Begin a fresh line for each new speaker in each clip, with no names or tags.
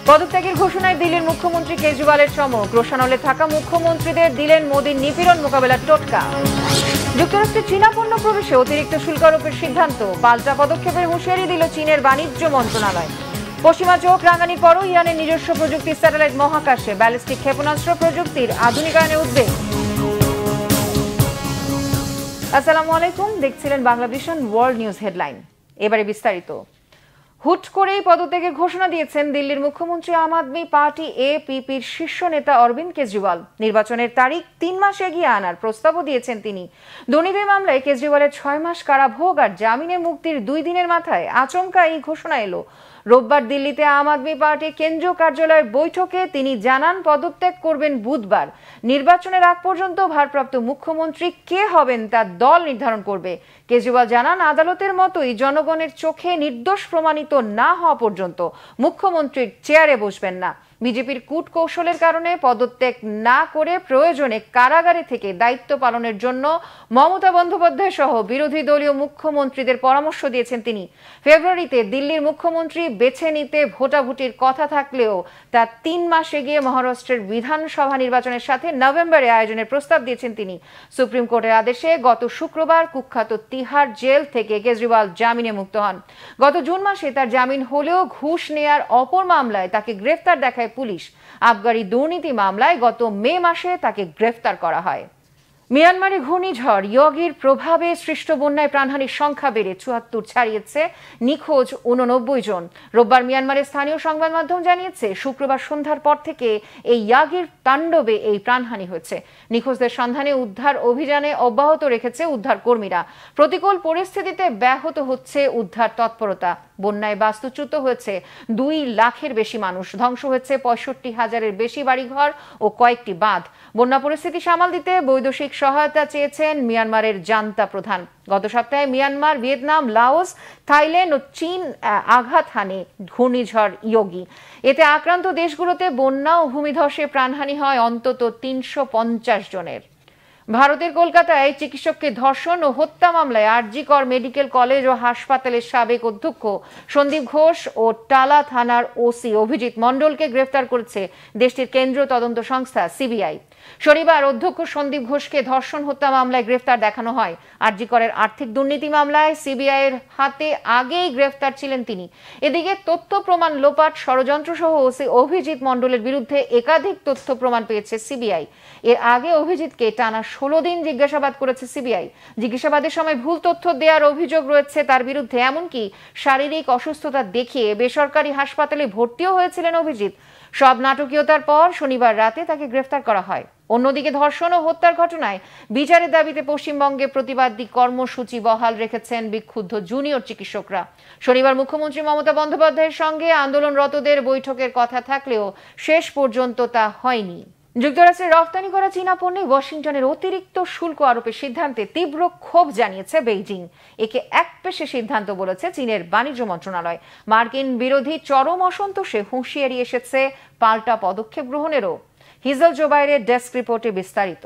পদত্যাগের ঘোষণায় দিল্লির মুখ্যমন্ত্রী কেজরিওয়ালের চমক। রোশানলে থাকা মুখ্যমন্ত্রীদের দিলেন মোদীর নিপীড়ন মোকাবেলার টোটকা। যুক্তরাষ্ট্রে চীনা পণ্য প্রবেশে অতিরিক্ত শুল্ক আরোপের সিদ্ধান্ত। পাল্টা পদক্ষেপের হুঁশিয়ারি দিল চীনের বাণিজ্য মন্ত্রণালয়। পশ্চিমা চোখ রাঙানির পরও ইরানের নিজস্ব প্রযুক্তির স্যাটেলাইট মহাকাশে। ব্যালিস্টিক ক্ষেপণাস্ত্র প্রযুক্তির আধুনিকায়নে উদ্বেগ। আসসালামু আলাইকুম, দেখছিলেন বাংলাভিশন ওয়ার্ল্ড নিউজ হেডলাইন। এবারে বিস্তারিত। হুট করেই পদত্যাগের ঘোষণা দিয়েছেন দিল্লির মুখ্যমন্ত্রী আম আদমি পার্টি এপিপির শীর্ষ নেতা অরবিন্দ কেজরিওয়াল। নির্বাচনের তারিখ 3 মাস এগিয়ে আনার প্রস্তাবও দিয়েছেন তিনি। দুর্নীতির মামলায় কেজরিওয়ালের 6 মাস কারাভোগ আর জামিনে মুক্তির 2 দিনের মাথায় আচমকা এই ঘোষণা এলো। রোববার দিল্লিতে আম আদমি পার্টির কেন্দ্রীয় কার্যালয়ের বৈঠকে তিনি জানান পদত্যাগ করবেন বুধবার। নির্বাচনের আগ পর্যন্ত ভারপ্রাপ্ত মুখ্যমন্ত্রী কে হবেন তা দল নির্ধারণ করবে। কেজরিওয়াল জানান আদালতের মতোই জনগণের চোখে নির্দোষ প্রমাণিত না হওয়া পর্যন্ত মুখ্যমন্ত্রীর চেয়ারে বসবেন না। বিজেপির কূটকৌশলের কারণে পদত্যাগ না করে প্রয়োজনে কারাগারে থেকে দায়িত্ব পালনের জন্য মমতা বন্দ্যোপাধ্যায় সহ বিরোধী দলীয় মুখ্যমন্ত্রীদের পরামর্শ দিয়েছেন তিনি। ফেব্রুয়ারিতে দিল্লির মুখ্যমন্ত্রী বেছে নিতে ভোটাভুটির কথা থাকলেও তা 3 মাস এগিয়ে মহারাষ্ট্রের বিধানসভা নির্বাচনের সাথে নভেম্বরে আয়োজনের প্রস্তাব দিয়েছেন তিনি। সুপ্রিম কোর্টের আদেশে গত শুক্রবার কুখ্যাত তিহার জেল থেকে কেজরিওয়াল জামিনে মুক্ত হন। গত জুন মাসে তার জামিন হলেও ঘুষ নেয়ার অপর মামলায় তাকে গ্রেফতার দেখায় পুলিশ। আবগারি দুর্নীতি মামলায় গত মে মাসে তাকে গ্রেফতার করা হয়। মিয়ানমারে ঘূর্ণিঝড় ইয়গির প্রভাবে সৃষ্ট বন্যায় প্রাণহানির সংখ্যা বেড়ে 74 ছাড়িয়েছে, নিখোঁজ 89 জন। রোববার মিয়ানমারের স্থানীয় সংবাদ মাধ্যম জানিয়েছে শুক্রবার সন্ধ্যার পর থেকে এই ইয়াগির তাণ্ডবে এই প্রাণহানি হয়েছে। নিখোঁজদের সন্ধানে উদ্ধার অভিযানে অব্যাহত রেখেছে উদ্ধার কর্মীরা। প্রতিকূল পরিস্থিতিতে ব্যাহত হচ্ছে উদ্ধার তৎপরতা। বন্যায় বাস্তুচ্যুত হয়েছে 2 লাখের বেশি মানুষ। ধ্বংস হয়েছে 65,000-এর বেশি বাড়িঘর ও কয়েকটি বাঁধ। বন্যা পরিস্থিতি সামাল দিতে বৈদেশিক সহায়তা চেয়েছেন মিয়ানমারের জান্তা প্রধান। গত সপ্তাহে মিয়ানমার, ভিয়েতনাম, লাওস, থাইল্যান্ড ও চীন আঘাত হানে ঘূর্ণিঝড় ইয়গি। এতে আক্রান্ত দেশগুলোতে বন্যা ও ভূমিধসে প্রাণহানি হয় অন্তত 350 জনের। ভারতের কলকাতায় চিকিৎসককে ধর্ষণ ও হত্যা মামলায় আরজি কর মেডিকেল কলেজ ও হাসপাতালের সাবেক অধ্যক্ষ সন্দীপ ঘোষ ও টালা থানার ওসি অভিজিৎ মণ্ডলকে গ্রেফতার করেছে দেশটির কেন্দ্রীয় তদন্ত সংস্থা সিবিআই। শনিবার অধ্যক্ষ সন্দীপ ঘোষকে ধর্ষণ হত্যা মামলায় গ্রেফতার দেখানো হয়। আরজি করের আর্থিক দুর্নীতি মামলায় সিবিআইয়ের হাতে আগেই গ্রেফতার ছিলেন তিনি। এদিকে তথ্য প্রমাণ লোপাট, ষড়যন্ত্র সহ ওসি অভিজিৎ মণ্ডলের বিরুদ্ধে একাধিক তথ্য প্রমাণ পেয়েছে সিবিআই। এর আগে অভিজিৎকে টানা 16 দিন জিজ্ঞাসাবাদ করেছে সিবিআই। জিজ্ঞাসাবাদের সময় ভুল তথ্য দেওয়ার অভিযোগ রয়েছে তার বিরুদ্ধে। এমনকি শারীরিক অসুস্থতা দেখিয়ে বেসরকারি হাসপাতালে ভর্তিও হয়েছিলেন অভিজিৎ। সব নাটকীয়তার পর শনিবার রাতে তাকে গ্রেফতার করা হয়। অন্যদিকে ধর্ষণ ও হত্যার ঘটনায় বিচারের দাবিতে পশ্চিমবঙ্গে প্রতিবাদী কর্মসূচি বহাল রেখেছেন বিক্ষুব্ধ জুনিয়র চিকিৎসকরা। শনিবার মুখ্যমন্ত্রী মমতা বন্দ্যোপাধ্যায়ের সঙ্গে আন্দোলনরতদের বৈঠকের কথা থাকলেও শেষ পর্যন্ত তা হয়নি। যুক্তরাষ্ট্রে রপ্তানি করা চীনা পণ্যে ওয়াশিংটনের অতিরিক্ত শুল্ক আরোপের সিদ্ধান্তে তীব্র ক্ষোভ জানিয়েছে বেইজিং। একে একপেশে সিদ্ধান্ত বলেছে চীনের বাণিজ্য মন্ত্রণালয়। মার্কিন বিরোধী চরম অসন্তোষে হুঁশিয়ারি এসেছে পাল্টা পদক্ষেপ গ্রহণেরও। হিজল জোবাইরের ডেস্ক রিপোর্টে বিস্তারিত।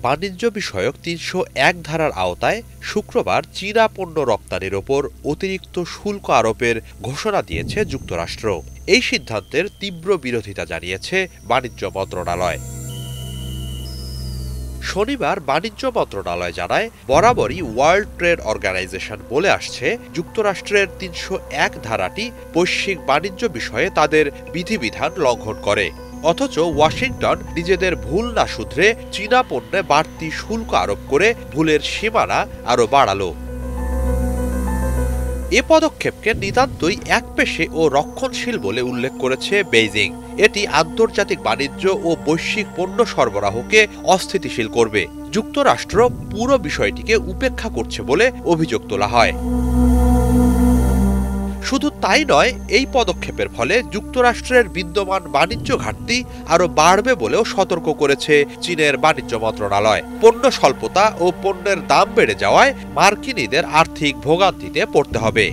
বাণিজ্য বিষয়ক 301 ধারার আওতায় শুক্রবার চীনা পণ্য রপ্তানির ওপর অতিরিক্ত শুল্ক আরোপের ঘোষণা দিয়েছে যুক্তরাষ্ট্র। এই সিদ্ধান্তের তীব্র বিরোধিতা জানিয়েছে বাণিজ্য মন্ত্রণালয়। শনিবার বাণিজ্য মন্ত্রণালয় জানায়, বরাবরই ওয়ার্ল্ড ট্রেড অর্গানাইজেশন বলে আসছে যুক্তরাষ্ট্রের 301 ধারাটি বৈশ্বিক বাণিজ্য বিষয়ে তাদের বিধিবিধান লঙ্ঘন করে। অথচ ওয়াশিংটন নিজেদের ভুল না শুধরে চীনা পণ্যে বাড়তি শুল্ক আরোপ করে ভুলের সীমানা আরো বাড়ালো। এ পদক্ষেপকে নিতান্তই একপেশে ও রক্ষণশীল বলে উল্লেখ করেছে বেইজিং। এটি আন্তর্জাতিক বাণিজ্য ও বৈশ্বিক পণ্য সরবরাহকে অস্থিতিশীল করবে। যুক্তরাষ্ট্র পুরো বিষয়টিকে উপেক্ষা করছে বলে অভিযোগ তোলা হয়। শুধু তাই নয়, এই পদক্ষেপের ফলে যুক্তরাষ্ট্রের বিদ্যমান বাণিজ্য ঘাটতি আরো বাড়বে বলেও সতর্ক করেছে চীনের বাণিজ্য মন্ত্রণালয়। পণ্য স্বল্পতা ও পণ্যের দাম বেড়ে যাওয়ায় মার্কিনীদের আর্থিক ভোগান্তিতে পড়তে হবে।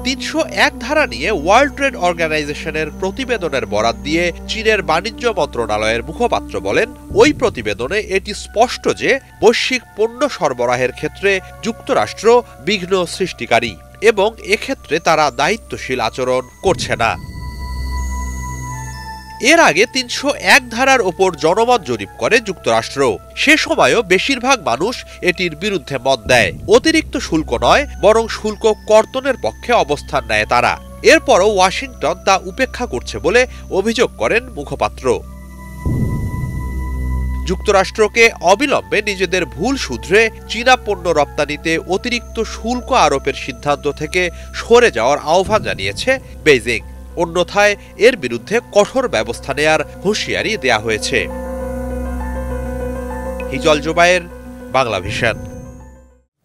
301 ধারা নিয়ে ওয়ার্ল্ড ট্রেড অর্গানাইজেশনের প্রতিবেদনের বরাত দিয়ে চীনের বাণিজ্য মন্ত্রণালয়ের মুখপাত্র বলেন, ওই প্রতিবেদনে এটি স্পষ্ট যে বৈশ্বিক পণ্য সরবরাহের ক্ষেত্রে যুক্তরাষ্ট্র বিঘ্ন সৃষ্টিকারী। এবং এক্ষেত্রে তারা দায়িত্বশীল আচরণ করছে না। এর আগে ৩০১ ধারার ওপর জনমত জরিপ করে যুক্তরাষ্ট্র। সে সময়ও বেশিরভাগ মানুষ এটির বিরুদ্ধে মত দেয়। অতিরিক্ত শুল্ক নয়, বরং শুল্ক কর্তনের পক্ষে অবস্থান নেয় তারা। এরপরও ওয়াশিংটন তা উপেক্ষা করছে বলে অভিযোগ করেন মুখপাত্র। যুক্তরাষ্ট্রকে অবিলম্বে নিজেদের ভুল শুধরে চীনা পণ্য রপ্তানিতে অতিরিক্ত শুল্ক আরোপের সিদ্ধান্ত থেকে সরে যাওয়ার আহ্বান জানিয়েছে বেইজিং। অন্যথায় এর বিরুদ্ধে কঠোর ব্যবস্থা নেয়ার হুঁশিয়ারি দেয়া হয়েছে। হিজল জুবায়ের, বাংলাভিশন।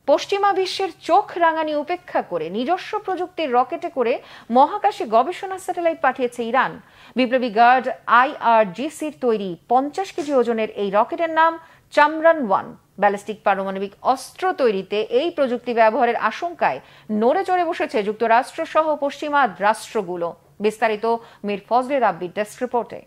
পশ্চিমা বিশ্বের চোখ রাঙানি উপেক্ষা করে নিজস্ব প্রযুক্তির রকেটে করে মহাকাশে গবেষণা স্যাটেলাইট পাঠিয়েছে ইরান। বিপ্লবী গার্ড IRGCর তৈরি 50 কেজি ওজনের এই রকেটের নাম চামরান-1। ব্যালিস্টিক পারমাণবিক অস্ত্র তৈরিতে এই প্রযুক্তি ব্যবহারের আশঙ্কায় নড়ে চড়ে বসেছে যুক্তরাষ্ট্র সহ পশ্চিমা রাষ্ট্রগুলো। বিস্তারিত মীর ফজলে রাব্বির ডেস্ক রিপোর্টে।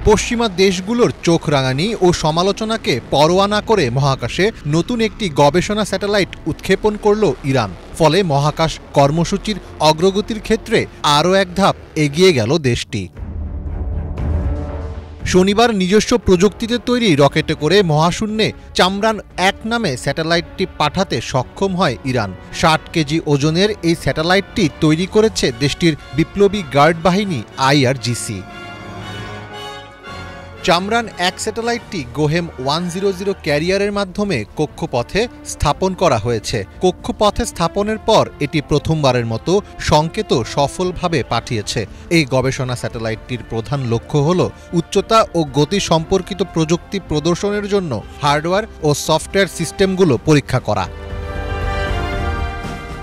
পশ্চিমা দেশগুলোর চোখ রাঙানি ও সমালোচনাকে পরোয়া না করে মহাকাশে নতুন একটি গবেষণা স্যাটেলাইট উৎক্ষেপণ করল ইরান। ফলে মহাকাশ কর্মসূচির অগ্রগতির ক্ষেত্রে আরও এক ধাপ এগিয়ে গেল দেশটি। শনিবার নিজস্ব প্রযুক্তিতে তৈরি রকেটে করে মহাশূন্যে চামরান-1 নামে স্যাটেলাইটটি পাঠাতে সক্ষম হয় ইরান। 60 কেজি ওজনের এই স্যাটেলাইটটি তৈরি করেছে দেশটির বিপ্লবী গার্ড বাহিনী IRGC। চামরান-1 স্যাটেলাইটটি গোহেম 100 ক্যারিয়ারের মাধ্যমে কক্ষপথে স্থাপন করা হয়েছে। কক্ষপথে স্থাপনের পর এটি প্রথমবারের মতো সংকেত সফলভাবে পাঠিয়েছে। এই গবেষণা স্যাটেলাইটটির প্রধান লক্ষ্য হল উচ্চতা ও গতি সম্পর্কিত প্রযুক্তি প্রদর্শনের জন্য হার্ডওয়্যার ও সফটওয়্যার সিস্টেমগুলো পরীক্ষা করা।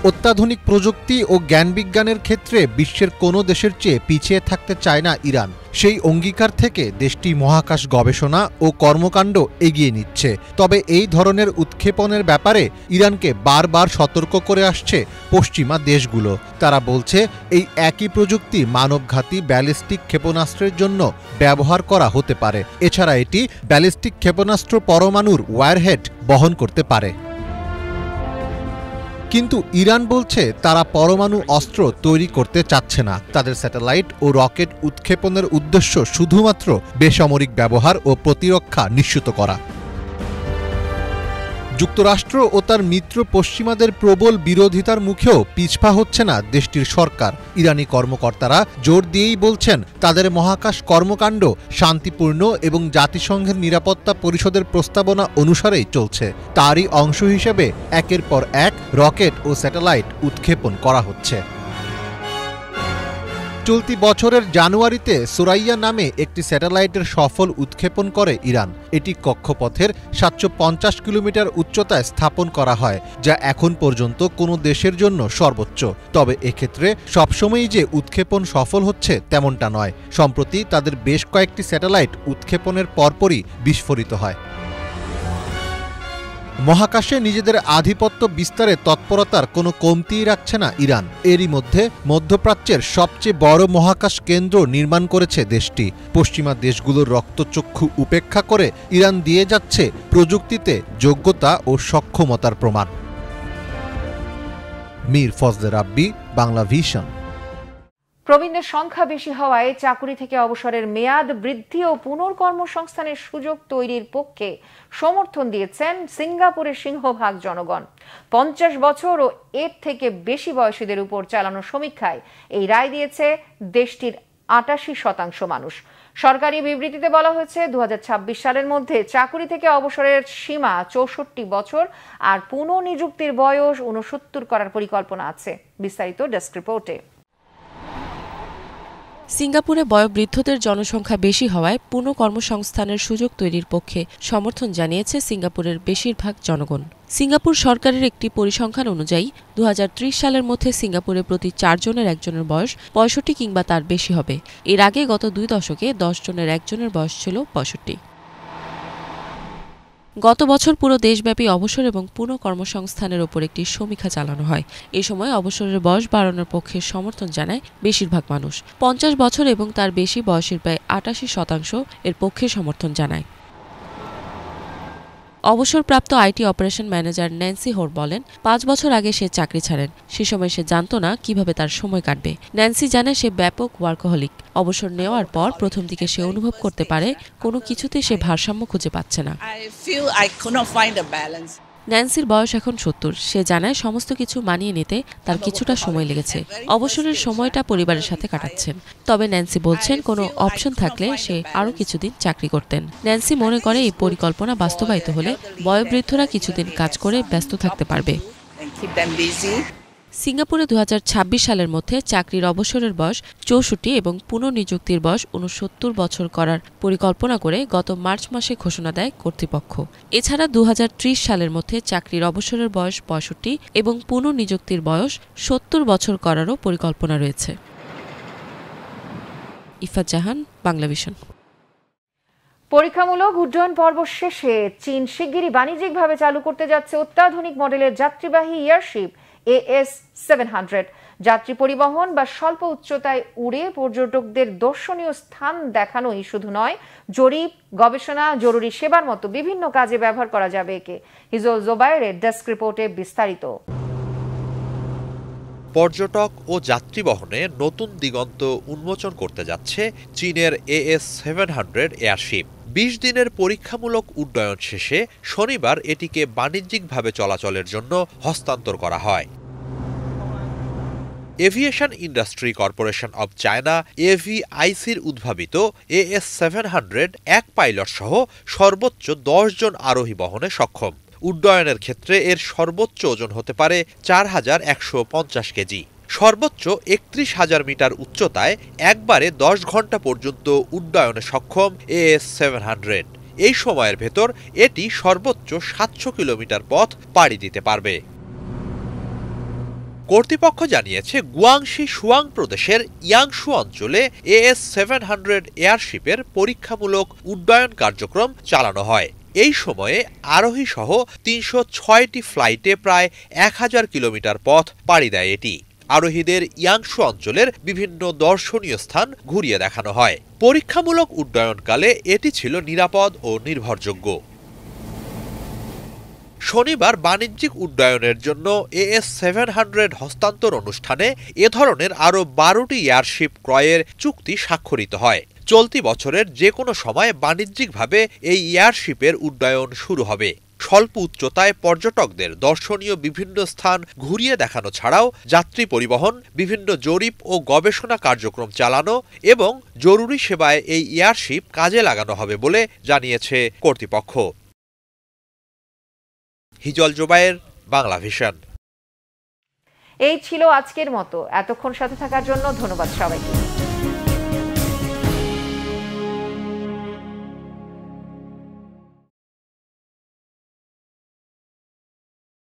অত্যাধুনিক প্রযুক্তি ও জ্ঞানবিজ্ঞানের ক্ষেত্রে বিশ্বের কোনো দেশের চেয়ে পিছিয়ে থাকতে চায় না ইরান। সেই অঙ্গীকার থেকে দেশটি মহাকাশ গবেষণা ও কর্মকাণ্ড এগিয়ে নিচ্ছে। তবে এই ধরনের উৎক্ষেপণের ব্যাপারে ইরানকে বারবার সতর্ক করে আসছে পশ্চিমা দেশগুলো। তারা বলছে এই একই প্রযুক্তি মানবঘাতী ব্যালিস্টিক ক্ষেপণাস্ত্রের জন্য ব্যবহার করা হতে পারে। এছাড়া এটি ব্যালিস্টিক ক্ষেপণাস্ত্র পরমাণুর ওয়্যারহেড বহন করতে পারে। কিন্তু ইরান বলছে তারা পরমাণু অস্ত্র তৈরি করতে চাচ্ছে না। তাদের স্যাটেলাইট ও রকেট উৎক্ষেপণের উদ্দেশ্য শুধুমাত্র বেসামরিক ব্যবহার ও প্রতিরক্ষা নিশ্চিত করা। যুক্তরাষ্ট্র ও তার মিত্র পশ্চিমাদের প্রবল বিরোধিতার মুখেও পিছপা হচ্ছে না দেশটির সরকার। ইরানি কর্মকর্তারা জোর দিয়েই বলছেন তাদের মহাকাশ কর্মকাণ্ড শান্তিপূর্ণ এবং জাতিসংঘের নিরাপত্তা পরিষদের প্রস্তাবনা অনুসারেই চলছে। তারই অংশ হিসেবে একের পর এক রকেট ও স্যাটেলাইট উৎক্ষেপণ করা হচ্ছে। চলতি বছরের জানুয়ারিতে সুরাইয়া নামে একটি স্যাটেলাইটের সফল উৎক্ষেপণ করে ইরান। এটি কক্ষপথের 750 কিলোমিটার উচ্চতায় স্থাপন করা হয়, যা এখন পর্যন্ত কোনো দেশের জন্য সর্বোচ্চ। তবে এক্ষেত্রে সবসময়ই যে উৎক্ষেপণ সফল হচ্ছে তেমনটা নয়। সম্প্রতি তাদের বেশ কয়েকটি স্যাটেলাইট উৎক্ষেপণের পরপরই বিস্ফোরিত হয়। মহাকাশে নিজেদের আধিপত্য বিস্তারে তৎপরতার কোনো কমতিই রাখছে না ইরান। এরই মধ্যে মধ্যপ্রাচ্যের সবচেয়ে বড় মহাকাশ কেন্দ্র নির্মাণ করেছে দেশটি। পশ্চিমা দেশগুলোর রক্তচক্ষু উপেক্ষা করে ইরান দিয়ে যাচ্ছে প্রযুক্তিতে যোগ্যতা ও সক্ষমতার প্রমাণ। মীর ফজলে রাব্বি, বাংলাভিশন।
প্রবীণদের সংখ্যা বেশি হওয়ায় চাকুরি থেকে অবসরের মেয়াদ বৃদ্ধি ও পুনর্কর্মসংস্থানের সুযোগ তৈরির পক্ষে সমর্থন দিয়েছেন সিঙ্গাপুরের সিংহভাগ জনগণ। 50 বছর ও এর থেকে বেশি বয়সীদের উপর চালানো সমীক্ষায় এই রায় দিয়েছে দেশটির 88% মানুষ। সরকারি বিবৃতিতে বলা হয়েছে 2026 সালের মধ্যে চাকুরি থেকে অবসরের সীমা 64 বছর আর পুনঃনিযুক্তির বয়স 69 করার পরিকল্পনা আছে। বিস্তারিত ডেস্ক রিপোর্টে।
সিঙ্গাপুরে বয়োবৃদ্ধদের জনসংখ্যা বেশি হওয়ায় পুনঃকর্মসংস্থানের সুযোগ তৈরির পক্ষে সমর্থন জানিয়েছে সিঙ্গাপুরের বেশিরভাগ জনগণ। সিঙ্গাপুর সরকারের একটি পরিসংখ্যান অনুযায়ী 2030 সালের মধ্যে সিঙ্গাপুরে প্রতি 4 জনের একজনের বয়স 65 কিংবা তার বেশি হবে। এর আগে গত 2 দশকে 10 জনের একজনের বয়স ছিল 65। গত বছর পুরো দেশব্যাপী অবসর এবং পুনঃকর্মসংস্থানের ওপর একটি সমীক্ষা চালানো হয়। এই সময় অবসরের বয়স বাড়ানোর পক্ষে সমর্থন জানায় বেশিরভাগ মানুষ। 50 বছর এবং তার বেশি বয়সের প্রায় 88% এর পক্ষে সমর্থন জানায়। অবসরপ্রাপ্ত আইটি অপারেশন ম্যানেজার ন্যান্সি হোর বলেন 5 বছর আগে সে চাকরি ছাড়েন। সে সময় সে জানত না কিভাবে তার সময় কাটবে। ন্যান্সি জানে সে ব্যাপক ওয়ার্কহলিক। অবসর নেওয়ার পর প্রথম দিকে সে অনুভব করতে পারে কোনো কিছুতে সে ভারসাম্য খুঁজে পাচ্ছে না। ন্যান্সির বয়স এখন 70। সে জানায় সমস্ত কিছু মানিয়ে নিতে তার কিছুটা সময় লেগেছে। অবসরের সময়টা পরিবারের সাথে কাটাচ্ছেন। তবে ন্যান্সি বলছেন কোনো অপশন থাকলে সে আরও কিছুদিন চাকরি করতেন। ন্যান্সি মনে করে এই পরিকল্পনা বাস্তবায়িত হলে বয়োবৃদ্ধরা কিছুদিন কাজ করে ব্যস্ত থাকতে পারবে। সিঙ্গাপুরে 2026 সালের মধ্যে চাকরির অবসরের বয়স 64 এবং পুনর্নিযুক্তির বয়স 69 বছর করার পরিকল্পনা করে গত মার্চ মাসে ঘোষণা দেয় কর্তৃপক্ষ। এছাড়া 2030 সালের মধ্যে চাকরির অবসরের বয়স 65 এবং পুনর্নিযুক্তির বয়স 70 বছর করারও পরিকল্পনা রয়েছে। ইফাত জাহান, বাংলাভিশন।
পরীক্ষামূলক উড্ডয়ন পর্ব শেষে চীন শিগগিরই বাণিজ্যিকভাবে চালু করতে যাচ্ছে অত্যাধুনিক মডেলের যাত্রীবাহী এয়ারশিপ AS700। যাত্রী পরিবহন বা স্বল্প উচ্চতায় উড়ে পর্যটকদের দর্শনীয় স্থান দেখানোই শুধু নয়, জরিপ, গবেষণা, জরুরি সেবার মতো বিভিন্ন কাজে ব্যবহার করা যাবে একে। হিজল জোবায়েরের ডেস্ক রিপোর্টে বিস্তারিত।
পর্যটক ও যাত্রী বহনে নতুন দিগন্ত উন্মোচন করতে যাচ্ছে চীনের AS700 এয়ারশিপ। 20 দিনের পরীক্ষামূলক উড্ডয়ন শেষে শনিবার এটিকে বাণিজ্যিকভাবে চলাচলের জন্য হস্তান্তর করা হয়। Aviation industry corporation of China AVICর উদ্ভাবিত AS700 এক পাইলট সহ সর্বোচ্চ 10 জন আরোহী বহনে সক্ষম। উড্ডয়নের ক্ষেত্রে এর সর্বোচ্চ ওজন হতে পারে 4150 কেজি। সর্বোচ্চ 31,000 মিটার উচ্চতায় একবারে 10 ঘন্টা পর্যন্ত উড্ডয়নে সক্ষম AS700। এই সময়ের ভেতর এটি সর্বোচ্চ 700 কিলোমিটার পথ পাড়ি দিতে পারবে। কর্তৃপক্ষ জানিয়েছে গুয়াংশি সুয়াং প্রদেশের ইয়াংশু অঞ্চলে AS700 এয়ারশিপের পরীক্ষামূলক উড্ডয়ন কার্যক্রম চালানো হয়। এই সময়ে আরোহী সহ 306টি ফ্লাইটে প্রায় 1000 কিলোমিটার পথ পাড়ি দেয় এটি। আরোহীদের ইয়াংশু অঞ্চলের বিভিন্ন দর্শনীয় স্থান ঘুরিয়ে দেখানো হয়। পরীক্ষামূলক উড্ডয়নকালে এটি ছিল নিরাপদ ও নির্ভরযোগ্য। শনিবার বাণিজ্যিক উড্ডয়নের জন্য AS700 হস্তান্তর অনুষ্ঠানে এ ধরনের আরও 12টি এয়ারশিপ ক্রয়ের চুক্তি স্বাক্ষরিত হয়। চলতি বছরের যে কোনো সময় বাণিজ্যিকভাবে এই এয়ারশিপের উড্ডয়ন শুরু হবে। স্বল্প উচ্চতায় পর্যটকদের দর্শনীয় বিভিন্ন স্থান ঘুরিয়ে দেখানো ছাড়াও যাত্রী পরিবহন, বিভিন্ন জরিপ ও গবেষণা কার্যক্রম চালানো এবং জরুরি সেবায় এই এয়ারশিপ কাজে লাগানো হবে বলে জানিয়েছে কর্তৃপক্ষ। হিজল জোবায়ের, বাংলাভিশন।
এই ছিল আজকের মতো। এতক্ষণ সাথে থাকার জন্য ধন্যবাদ সবাইকে।